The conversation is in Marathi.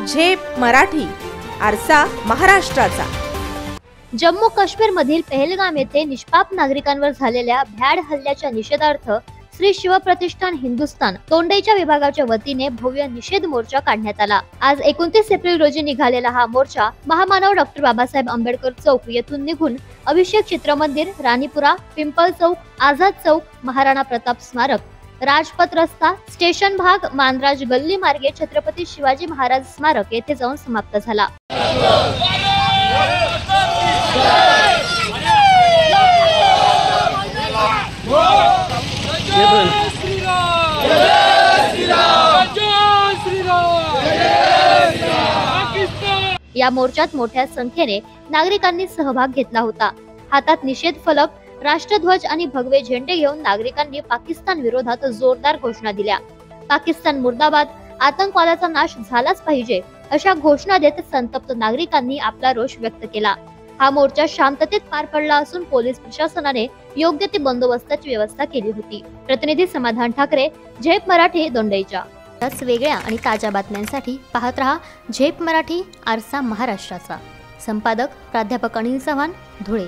झेप मराठी, आरसा महाराष्ट्राचा। जम्मू काश्मीर मधील पहलगाम येथे निष्पाप नागरिकांवर झालेल्या भ्याड हल्ल्याच्या निषेधार्थ श्री शिवप्रतिष्ठान हिंदुस्थान दोंडेच्या विभागाच्या वतीने भव्य निषेध मोर्चा काढण्यात आला। आज 29 एप्रिल रोजी निघालेला हा मोर्चा महामानव डॉक्टर बाबासाहेब आंबेडकर चौक येथून निघून अभिषेक चित्रमंदिर, राणीपुरा, पिंपल चौक, आझाद चौक, महाराणा प्रताप स्मारक, राजपथ रस्ता, स्टेशन भाग, मानराज गल्ली मार्गे छत्रपती शिवाजी महाराज स्मारक येथे जाऊन समाप्त झाला। या मोर्चात मोठ्या संख्येने नागरिकांनी सहभाग घेतला होता। हातात निषेध फलक, राष्ट्रध्वज आणि भगवे झेंडे घेऊन नागरिकांनी पाकिस्तान विरोधात जोरदार घोषणा दिल्या। पाकिस्तान मुर्दाबाद, आतंकवादाचा नाश झालाच पाहिजे अशा घोषणा देत संतप्त नागरिकांनी आपला रोष व्यक्त केला। हा मोर्चा शांततेत पार पडला असून पोलीस प्रशासनाने योग्य ती बंदोबस्ताची व्यवस्था केली होती। प्रतिनिधी समाधान ठाकरे, झेप मराठी, दोंडेच्या। त्याच वेगळ्या आणि ताज्या बातम्यांसाठी पाहत रहा झेप मराठी, आरसा महाराष्ट्राचा। संपादक प्राध्यापक अनिल चव्हाण, धुळे।